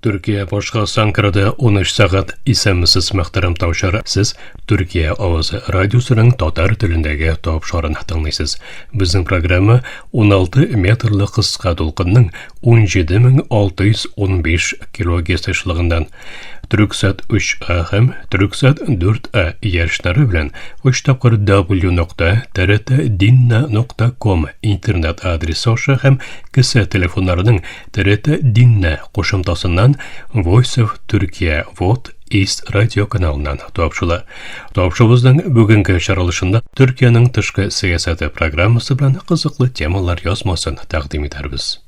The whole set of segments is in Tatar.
Türkiye boşqa Sankarada 13 saat isemsiz muhtaram tavşar. Siz Türkiye Ovozi radiosunun tatar tilindagi topşarını dinleysiz. Bizim programma 16 metrli qısqa dolqınның 17615 kHz-lığından Türksat 3A hem Türksat 4A yarışları bilen 3 tapqır w.trt.dinna.com internet adresi aşağı hem kısa telefonlarının TRT Dinna qo'shimtasidan Voice of Turkey Vot East radio kanalından topşula. Topşumuzdan bugünkü şaralışında Türkiye'nin tışkı siyaseti programması bilen kızıklı temalar yazmasını takdim ederiz.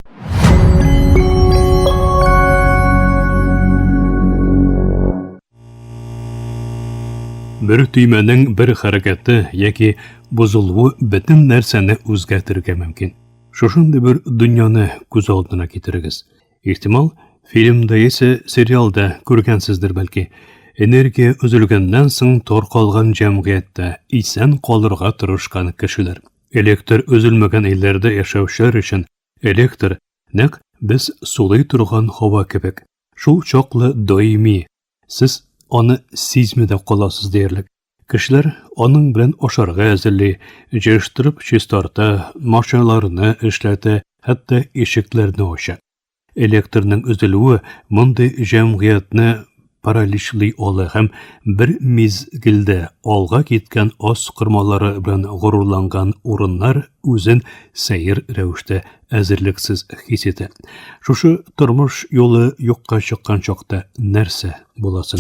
Bir tüymenin bir hareketi yeki bozulduğu bütün nerseni özgertirge mümkün. Şoşunday bir dünyani göz aldına getiririz. İhtimal filmde ise serialda көргәнсездер belki. Energiya özülgəndən soң torqalğan cəmiyyətdə isen qalırğa tırışqan kişiler. Elektr özülməgən illərdə yaşauşlar üçün elektr naq biz sulay turğan hava kebek. Şu çoqlı daimi. Siz onu sizmede qolasız deyirlik. Kişiler onun bilen oşarğa əzilli, jeştirib çistarta, maşinalarını işləti, hatta eşiklerini oşa. Elektrinin özülüğü bunday cəmiyyətini paralişli ola hem bir mezgilde olğa ketken os qırmaları bilen gururlangan urunlar özün seyir rəvişdə əzirliksiz his eti. Şuşu turmuş yolu yoqqa çıqqan çoqda nərsə bolasın.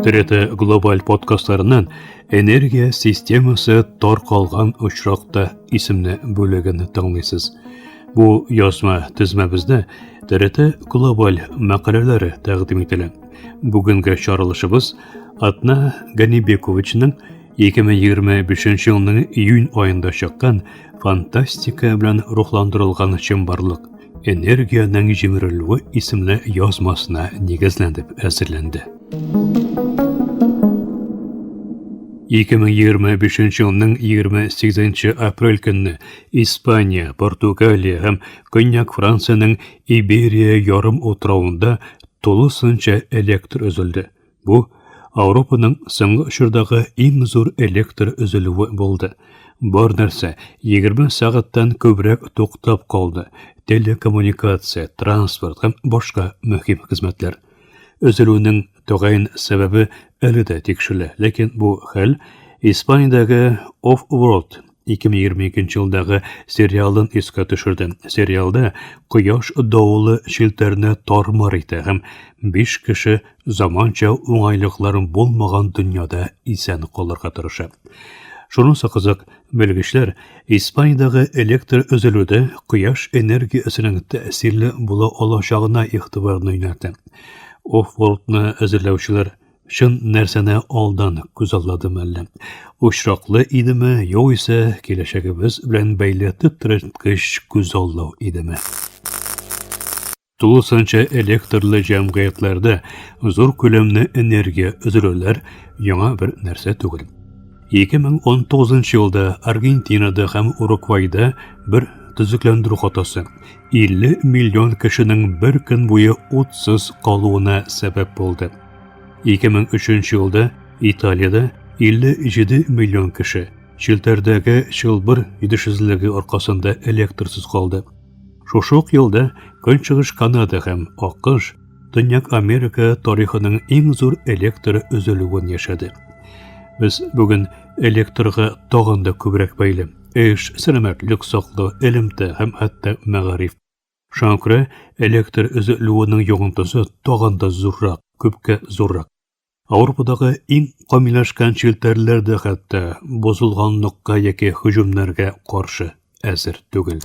TRT Global podcastlarından Energiya Sistemasi Torqalğan Uçraqda isimli bölümünü dinleysiz. Bu yazma tizmemizde TRT Global makaleleri təqdim edilir. Bugünkü çağrılışımız Adna Ganibekovich'nin 2025 yılının iyun ayında çıkan fantastika bilen ruhlandırılgan çımbarlık Energiyanın jemirilüğü isimli yazmasına negizlenip әзірленді. 2025 yılının 28 aprel günü İspanya, Portugalya hem Könyak Fransa'nın İberiya yarım otrağında tolusınca elektr özüldü. Bu, Avrupa'nın soңғы şırdağı en zor elektr özülüğü buldu. Бар нәрсе 20 сағаттан көбірек тоқтап қалды. Telekommunikatsiya, transport hem başka mühim hizmetler. Özülüğünün toğayın sebebi әлі de tekşirli. Lekin bu hal İspanya'daki Off-World 2022 yılдағы serialın eske düşürdü. Serialda Quyosh davulu şilterini tarmar eti hem 5 kişi zamanca oңайлықларын болмаған dünyada isen қалырға tırışı. Şununsa kızık, belgeçler İspanya'daki elektr özülüde Quyosh energiyasının tesirli bula olacağına ihtibarını yöneldi. Off-World'ni әзірләушілер шын нәрсәне алдан күзалладым әлі. Uşraqlı idimi, yoq ise келешегimiz bilen бәйле titrətkіş күзаллау idimi. Tulusanca elektrli cəmiyyətlerde zor köləmli energiya özülürlər yana bir нәрсә түгел. 2019 yılda Argentina'da hem Uruguay'da bir tüzüklendiriş hatası 50 milyon kişinin bir gün boyu otsuz kalığına sebep oldu. 2003 yılda İtalya'da 57 milyon kişi şilterdeki şılbır yetişsizliği arkasında elektrsiz kaldı. Şoşuk yılda Könçığış Kanada hem Akış, Dünyak Amerika tarihinin en zor elektr özülüğünü yaşadı. Biz bugün elektrga tağında köbrek bəyli. Eş, selametlik, saqlı, elimte hem hatta mağarif. Şankıra elektr özülüğünün yoğuntusu tağında zorrak, köpke zorrak. Avrupa'daki en qamilaşkan şilterlerde hatta bozulğanlıqqa yeki hücumlarga qarşı әзір түгел.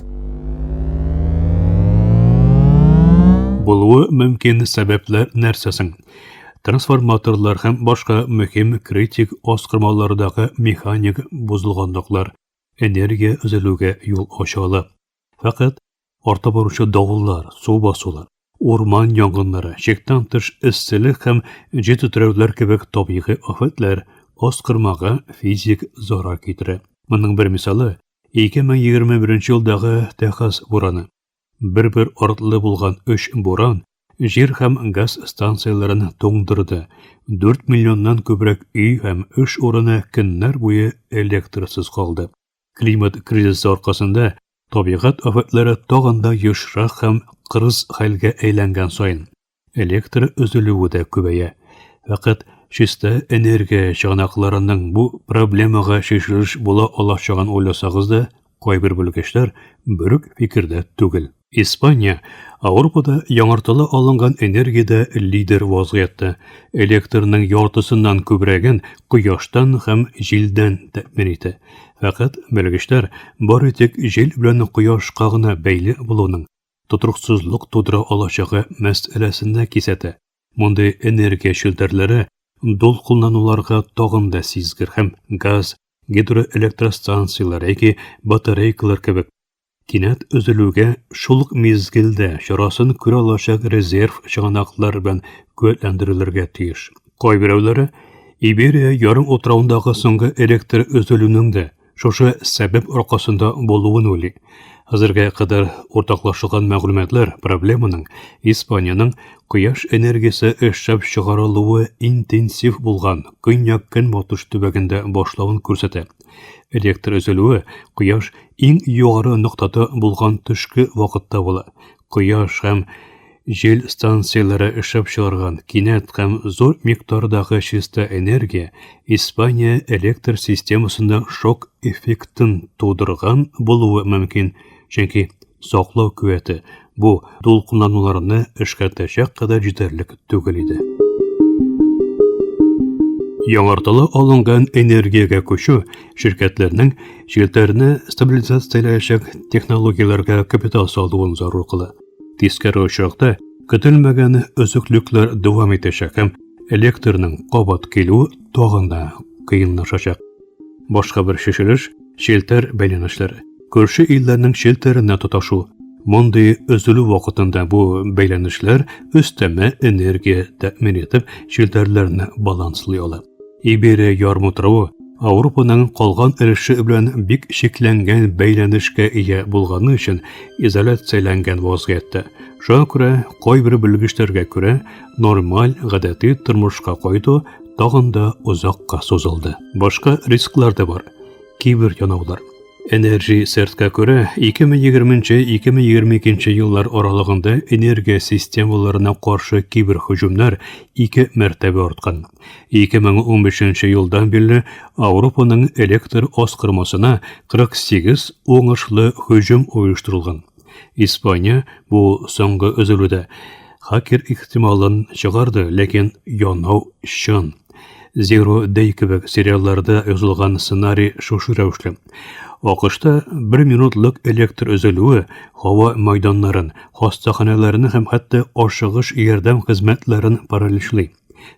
Buluğu mümkün sebepler нәрсәсің? Transformatorlar hem başka mühim kritik oskırmalardaki mekanik bozulğanlıqlar energiya özülüge yol açalı. Fakat orta barışı davullar, su basular, orman yangınları, şektan tış issilik hem jet türevler kebek tabiği afetler oskırmağa fizik zarar getire. Bunun bir misali 2021 yılдағы Texas buranı. бер-бер артлы булган 3 буран җир һәм газ станцияларын туңдырды. 4 миллионнан күбрәк үй һәм эш урыны көннәр буе электрсыз калды. Климат кризисы аркасында табигать афәтләре тагын да ешрак һәм кырыс хәлгә әйләнгән саен электр өзелүе дә күбәя. Фақат чиста энергия чыганакларының бу проблемага шешелеш була алачагын уйласагыз да, кайбер белгечләр бөрек фикердә түгел. Испания Авропада яңартыла алынган энергиядә лидер вазгыятта. Электрның яртысыннан күбрәген кояштан һәм җилдән тәэмин итә. Фақат белгечләр бары тик җил белән кояшка гына бәйле булуның тотрыксызлык тудыра алачагы мәсьәләсендә кисәтә. Мондый энергия челтәрләре дулкынлануларга тагын да сизгер һәм газ, гидроэлектростанциялар яки батарейкалар кебек кинәт өзелүгә шул ук мизгелдә чарасын күрә алачак резерв чыганаклар белән куәтләндерелергә тиеш. Кайберәүләре Иберия ярым утравындагы соңгы электр өзелүнең дә шушы сәбәп аркасында булуын уйлый. Хәзергә кадәр уртаклашылган мәгълүматлар проблеманың Испаниянең кояш энергиясе эшләп чыгарылуы интенсив булган көньяк-көнбатыш төбәгендә башлавын күрсәтә. Электр өзелүе кояш иң югары ноктада булган төшке вакытта була. Кояш һәм җил станцияләре эшләп чыгарган кинәт һәм зур микъдардагы чиста энергия Испания электр системасында шок эффектын тудырган булуы мөмкин, чөнки саклау куәте бу дулкынлануларны эшкәртәчәк кадәр җитәрлек түгел иде. Яңартыла алынган энергиягә күчү şirketләрнең челтәрне стабилизацияләячәк технологияләргә капитал салуын зарур кыла. Тискәре очракта көтелмәгән өзеклекләр дәвам итәчәк һәм электрның кабат килүе тагын да кыенлашачак. Башка бер шешелеш челтәр бәйләнешләре. Күрше илләрнең челтәренә тоташу. Мондый өзелү вакытында бу бәйләнешләр өстәмә энергия тәэмин итеп челтәрләрне баланслый ала. Иберия ярымутравы Авропаның калган өлеше белән бик шикләнгән бәйләнешкә ия булганы өчен изоляцияләнгән вазгыятта. Шуңа күрә кайбер белгечләргә күрә нормаль гадәти тормышка кайту тагын да узакка сузылды. Башка рисклар да бар. Кибер янаулар. Энерджи сертка күрә 2020-2022 еллар аралыгында энергия системаларына каршы кибер һөҗүмнәр 2 мәртәбә арткан. 2015 елдан бирле Авропаның электр аскырмасына 48 уңышлы һөҗүм оештырылган. Испания бу соңгы өзелүдә хакер ихтималын чыгарды, ләкин янау чын. Zero Day кебек сериалларда язылган сценарий шушы рәвешле. АКШта 1 минутлык электр өзелүе һава майданнарын, хастаханәләрне һәм хәтта ашыгыш ярдәм хезмәтләрен параличлый.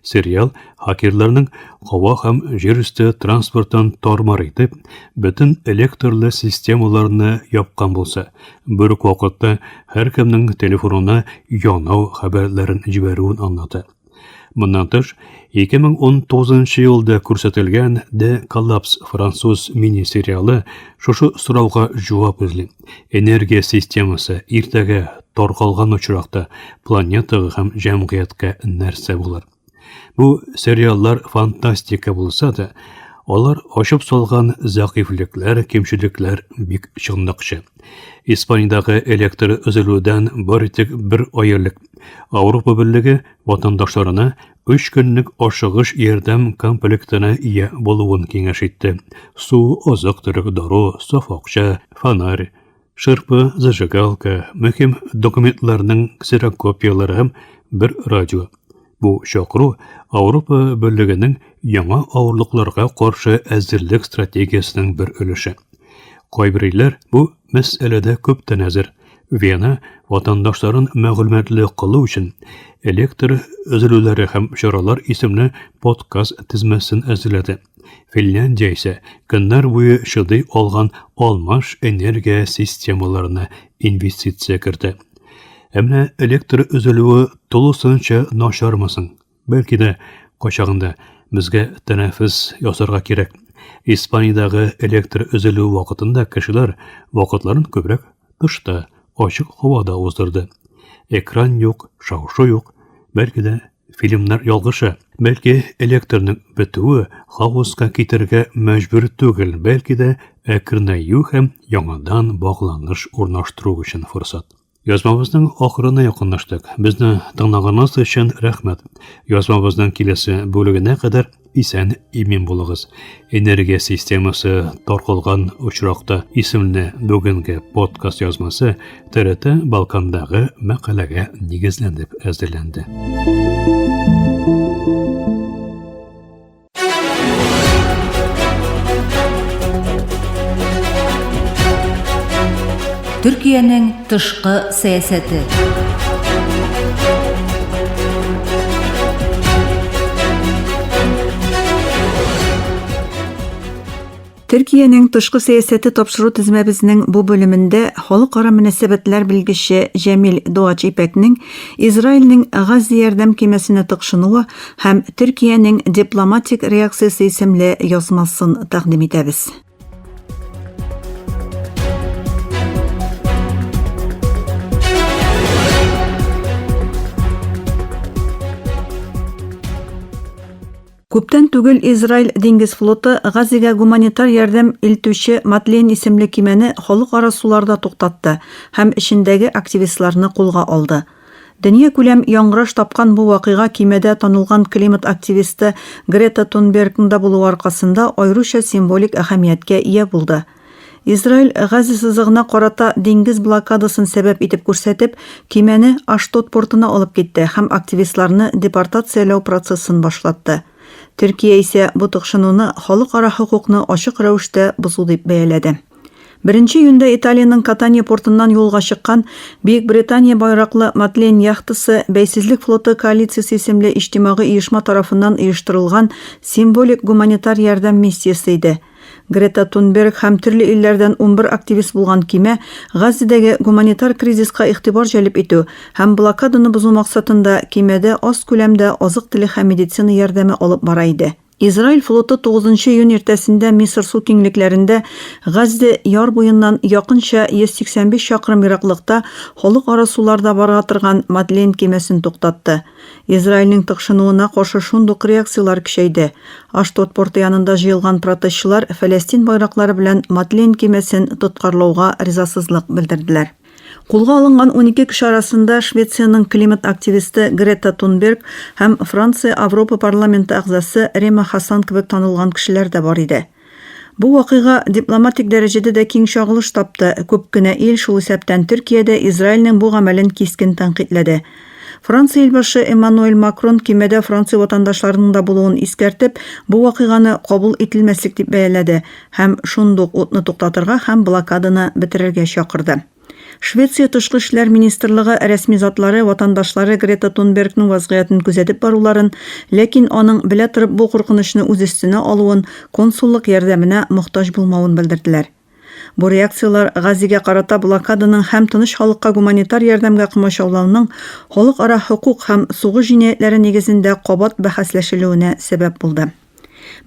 Сериал хакерларның һава һәм җир өсте транспортын тармар итеп, бөтен электрлы системаларны япкан булса, бер үк вакытта һәркемнең телефонына янау хәбәрләрен җибәрүен аңлата. Моннан тыш, 2019 елда күрсәтелгән The Collapse француз мини-сериалы шушы сорауга җавап эзли. Энергия системасы иртәгә таркалган очракта планетага һәм җәмгыятькә нәрсә булыр? Бу сериаллар фантастика булса да, алар ачып салган зәгыйфлекләр, кемчелекләр бик чынлыкчы. Испаниядагы электр өзелүдән бары тик 1 айлык Авропа Берлеге ватандашларына 3 көнлек ашыгыш ярдәм комплектына ия булуын киңәш итте. Су, азык-төлек, дару, саф акча, фонарь, шырпы, зажигалка, мөһим документларның ксерокопиялары һәм 1 радио. Бу чакыру Авропа Берлегенең яңа авырлыкларга каршы әзерлек стратегиясының бер өлеше. Кайбер илләр бу мәсьәләдә күптән әзер. Вена ватандашларын мәгълүматлы кылу өчен электр өзелүләре һәм чаралар исемле подкаст тизмәсен әзерләде. Финляндия исә көннәр буе шыдый алган алмаш энергия системаларына инвестиция кертә. Әмма электр өзелүе тулысынча начармасын. Бәлки дә качагында безгә тәнәфес ясарга кирәк. Испаниядагы электр өзелү вакытында кешеләр вакытларын күбрәк тышта, açık havada uzdurdu. Ekran yok, şavşı yok. Belki de filmler yalgışı. Belki elektrinin bütüğü havuzga kitirge mecbur tügül. Belki de ekranayu hem yanıdan bağlanış ornaştırу için fırsat. Yazmamızның ахырына якынлаштык. Безне тыңлаганыңыз өчен рәхмәт. Yazmamızның киләсе бүлегенә кадәр исән имин булыгыз. Энергия системасы таркалган очракта исемле бүгенге подкаст язмасы ТРТ Балкандагы мәкаләгә нигезләнеп әзерләнде. Türkiye'nin tышкы сәясәте. Türkiye'nin tышкы сәясәте тапшыру тизмәбезнең бу бөлемендә халыкара мөнәсәбәтләр белгече Җәмил Дуач Ипәкнең Израильнең Гази ярдәм кемәсенә тыкшынуы һәм Türkiye'нең дипломатик реакциясе исемле язмасын тәкъдим итәбез. Күптән түгел Израиль диңгез флоты Газига гуманитар ярдәм илтүче Мадлен исемле кимәне халыкара суларда туктатты һәм эчендәге активистларны кулга алды. Дөнья күләм яңгыраш тапкан бу вакыйга кимәдә танылган климат активисты Грета Тунбергның да булуы аркасында аеруча символик әһәмияткә ия булды. Израиль Гази сызыгына карата диңгез блокадасын сәбәп итеп күрсәтеп, кимәне Аштот портына алып китте һәм активистларны депортацияләү процессын башлатты. Төркия исә бу тыкшынуны халыкара хукукны ачык рәвештә бозу дип бәяләде. 1 июньдә Италиянең Катания портыннан юлга чыккан Бөек Британия байраклы Мадлен яхтасы Бәйсезлек флоты коалициясе исемле иҗтимагый оешма тарафыннан оештырылган символик гуманитар ярдәм миссиясе иде. Грета Тунберг һәм төрле илләрдән 11 активист булган кимә Газидәге гуманитар кризиска игътибар җәлеп итү һәм блокаданы бозу максатында кимәдә аз күләмдә азык-төлек һәм медицина ярдәме алып бара иде. Израиль флоты 9 июнь иртәсендә Мисыр су киңлекләрендә Гази яр буеннан якынча 185 чакрым ераклыкта халыкара суларда бара торган Мадлен кемәсен туктатты. Израильнең тыкшынуына каршы шундук реакциялар көчәйде. Аштот порты янында җыелган протестчылар Фәләстин байраклары белән Мадлен кемәсен тоткарлауга ризасызлык белдерделәр. Кулга алынган 12 кеше арасында Швециянең климат активисты Грета Тунберг һәм Франция Европа парламенты әгъзасы Рема Хасан кебек танылган кешеләр дә бар иде. Бу вакыйга дипломатик дәрәҗәдә дә киң чагылыш тапты. Күп кенә ил шул исәптән Төркиядә Израильнең бу гамәлен кискен тәнкыйтьләде. Франция илбашы Эммануэль Макрон кимәдә Франция ватандашларының да булуын искәртеп, бу вакыйганы кабул ителмәслек дип бәяләде һәм шундук утны туктатырга һәм блокаданы бетерергә чакырды. Швеция тышкы эшләр министрлыгы рәсми затлары ватандашлары Грета Тунбергның вазгыятын күзәтеп баруларын, ләкин аның белә торып бу куркынычны үз өстенә алуын, консуллык ярдәменә мохтаҗ булмавын белдерделәр. Бу реакциялар Газига карата блокаданың һәм тыныч халыкка гуманитар ярдәмгә комачаулауның халыкара хукук һәм сугыш җинаятләре нигезендә кабат бәхәсләшелүенә сәбәп булды.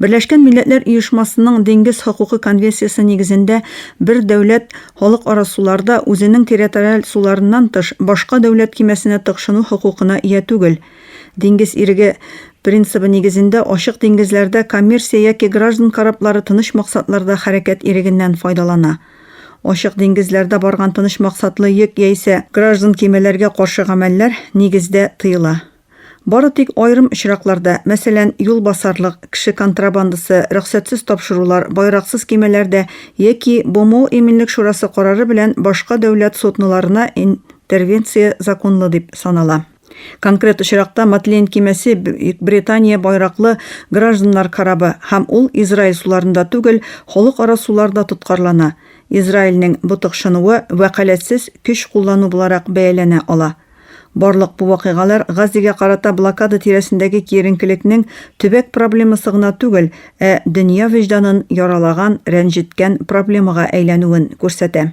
Берләшкән Милләтләр Оешмасының Диңгез хокукы конвенциясе нигезендә бер дәүләт халыкара суларда үзенең территориаль суларыннан тыш башка дәүләт кимәсенә тыкшыну хокукына ия түгел. Диңгез иреге принцибы нигезендә ачык диңгезләрдә коммерция яки граждан кораблары тыныч максатларда хәрәкәт ирегеннән файдалана. Ачык диңгезләрдә барган тыныч максатлы йөк яисә граждан кемәләргә каршы гамәлләр нигездә тыела. Бары тик айрым очракларда, мәсәлән, юл басарлык, кеше контрабандасы, рөхсәтсез тапшырулар, байраксыз кемәләрдә яки БМО Иминлек шурасы карары белән башка дәүләт сотныларына интервенция законлы дип санала. Конкрет очракта Мадлен кемәсе Британия байраклы гражданнар корабы һәм ул Израиль суларында түгел, халыкара суларда тоткарлана. Израильнең бу тыкшынуы вәкаләтсез көч куллану буларак бәяләнә ала. Барлык бу вакыйгалар Газига карата блокада тирәсендәге киеренкелекнең төбәк проблемасы гына түгел, дөнья вөҗданын яралаган, рәнҗеткән проблемага әйләнүен күрсәтә.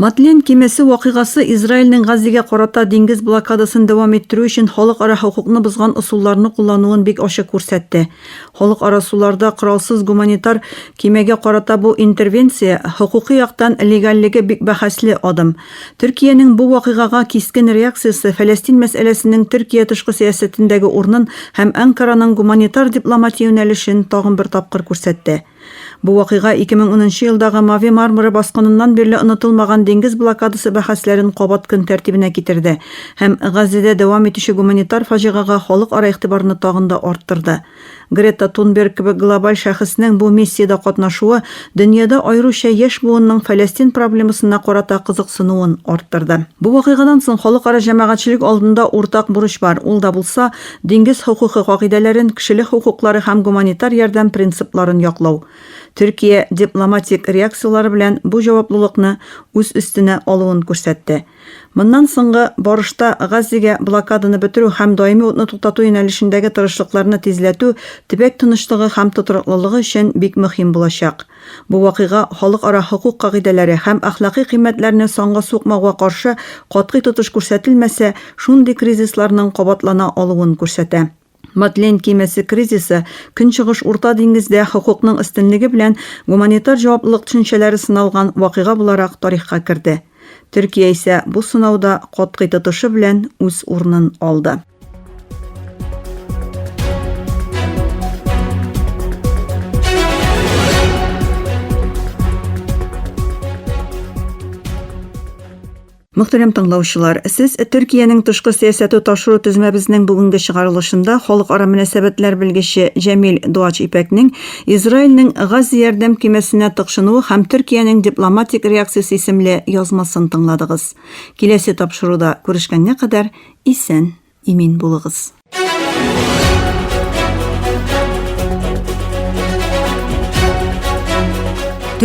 Матленн кемәсе вакыйгасы Израильнең Газига карата диңгез блокадасын дәвам иттерү өчен халыкара хукукны бозган ысулларны куллануын бик ачык күрсәтте. Халыкара суларда коралсыз гуманитар кемәгә карата бу интервенция хукукый яктан легаллеге бик бәхәсле адым. Төркиянең бу вакыйгага кискен реакциясы Фәләстин мәсьәләсенең Төркия тышкы сиясәтендәге урынын һәм Анкараның гуманитар дипломатия юнәлешен тагын бер тапкыр күрсәтте. Бу вакыйга 2010 елдагы Мави Мармара баскыныннан бирле онытылмаган диңгез блокадасы бәхәсләрен кабат көн тәртибенә китерде һәм Газида дәвам итүче гуманитар фаҗигага халыкара игътибарны тагын да арттырды. Грета Тунберг кебек глобаль шәхеснең бу миссиядә катнашуы дөньяда аеруча яшь буынның Фәләстин проблемасына карата кызыксынуын арттырды. Бу вакыйгадан соң халыкара җәмәгатьчелек алдында уртак бурыч бар. Ул да булса диңгез хукукы кагыйдәләрен, кешелек хукуклары һәм гуманитар ярдәм принципларын яклау. Төркия дипломатик реакциялары белән бу җаваплылыкны үз өстенә алуын күрсәтте. Моннан соңгы барышта Газига блокаданы бетерү һәм даими утны туктату юнәлешендәге тырышлыкларны тизләтү төбәк тынычлыгы һәм тотрыклылыгы өчен бик мөһим булачак. Бу вакыйга халыкара хукук кагыйдәләре һәм әхлакый кыйммәтләрне санга сукмауга каршы катгый тотыш күрсәтелмәсә, шундый кризисларның кабатлана алуын күрсәтә. Матленн кемәсе кризисы Көнчыгыш Урта диңгездә хукукның өстенлеге белән гуманитар җаваплылык төшенчәләре сыналган вакыйга буларак тарихка керде. Төркия исә бу сынауда катгый тотышы белән үз урынын алды. Мөхтәрәм тыңлаучылар, сез Төркиянең тышкы сиясәте ташыру төзмәбезнең бүгенге чыгарылышында халыкара мөнәсәбәтләр белгече Җәмил Дуач Ипәкнең Израильнең Гази ярдәм кемәсенә тыкшынуы һәм Төркиянең дипломатик реакциясе исемле язмасын тыңладыгыз. Киләсе тапшыруда күрешкәнгә кадәр исән, имин булыгыз.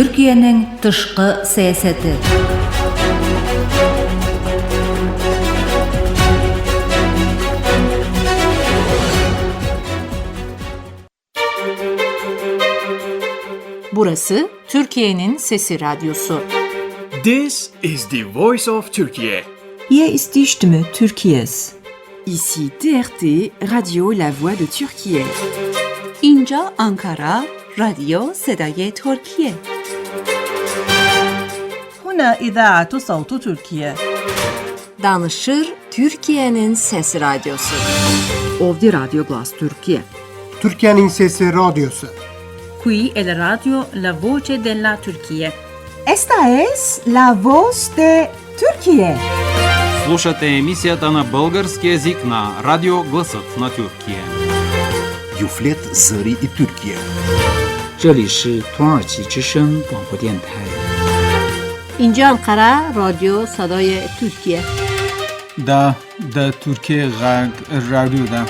Төркиянең тышкы сәясәте. Burası Türkiye'nin Sesi Radyosu. This is the voice of Turkey. Hier ist die Stimme Türkiye's. Ici TRT, Radio La Voix de Türkiye. اینجا آنکارا، رادیو صدای ترکیه. هنا إذاعة صوت تركيا. Danışır Türkiye'nin Sesi Radyosu. Ovdi Radyo Glas Türkiye. Türkiye'nin Sesi Radyosu. Qui è la radio La Voce della Turquía. Esta es La Voz de Turquía. Слушате емисията на български език на Радио Гласът на Тюркия. Юфлет Зари и Türkiye. 这里是土耳其之声广播电台。 اینجا انقره رادیو صدای ترکیه. دا ترکیه غرب رادیو دا.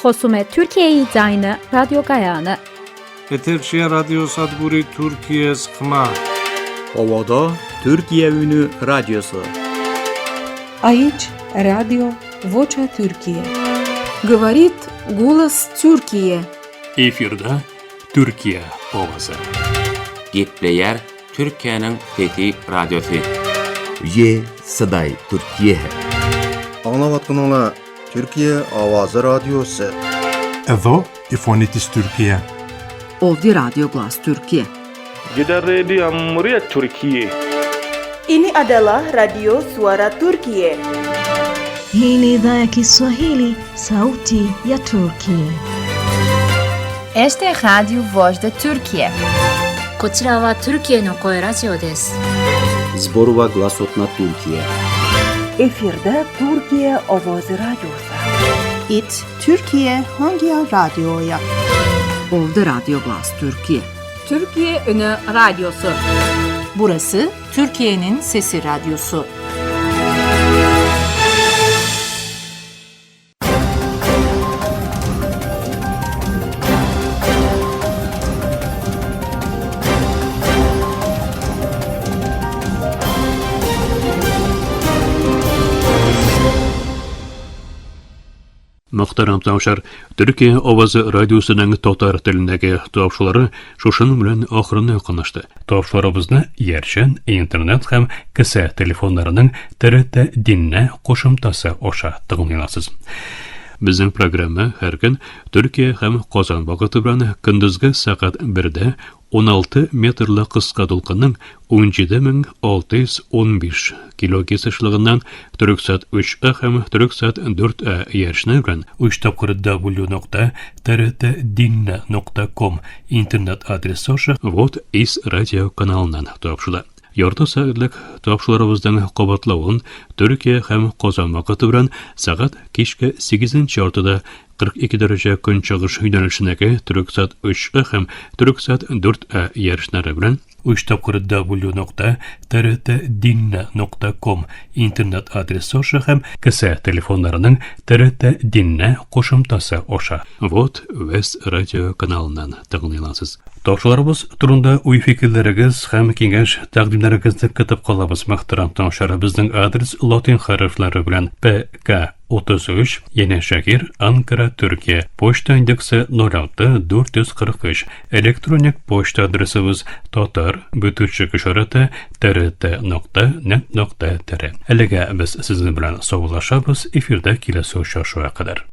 خصوم ترکیه زاین رادیو گایانه. Eterşehir Radyo Sadburi Türkiye Sıkma. Ovada Türkiye Ünü Radyosu. Aici Radio Vocea Türkiye. Говорит голос Türkiye. Efirde Türkiye ovası. Gepleyer Türkiye'nin Fethi Radyosu. Ye Saday Türkiye. Anlavatkanlar Türkiye Avazı Radyosu. Evo İfonitis Türkiye. Ovdi Radyo Glas Türkiye. Jeddah Radio Muria Türkiye. Ini adalah Radio Suara Turkiye. Hii ni idhaa ya Kiswahili, sauti ya Turkiye. Este es Radio Voz de Turkiye. こちらはトルキエの声ラジオです。 Zborova Glasot na Türkiye. Efirde Türkiye Avazı Radyosu. It Türkiye hangi radyoya? Ovdi Radyo Glas Türkiye. Türkiye Ünü Radyosu. Burası Türkiye'nin Sesi Radyosu. Muhtaram tamaşalar, Türkiye Ovazı Radyosu'nun Tatar tilindagi topşulары şuşun bilen ahırına yaqınlaştı. Topşularыбызны yerşen internet hem kısa telefonlarının TRT dinle qoşumtası oşa tığınlayasız. Bizning programma her gün Türkiye hem Qozon vaqti bilan kunduzgi soat 1'de 16 metrli qisqa to'lqinning 17615 kHz-ligidan Turksat 3A hem Turksat 4A yerishni bilan www.trtdinna.com internet adresi oşa Vot is radio kanalından topşula. Yarta saatlik topşularımızdan qabatlawın Türkiye hem Qozon vaqti bilan soat kechki 8:40 42 derece kun chig'ish yo'nalishidagi Turksat 3A hem Turksat 4A yerishlari bilan www.trtdinna.com internet adresi oşa hem kısa telefonlarının TRT Dinna qo'shimtasi oşa Vot West radio kanalından tığınlayasız. Topşularımız turunda uy fikirlerigiz hem kengash taqdimlarigizni kutib qolamiz. Muhtaram tomoshabinlar, bizning adres latin harflari bilan PK 33 Yeni Şehir, Ankara, Türkiye. Poçta indeksi 06 443. Elektronik poçta adresimiz tatar_işareti trt.net.tr. Elega biz sizin bilan sog'lashamiz. Efirda kelasi o'sha kadar.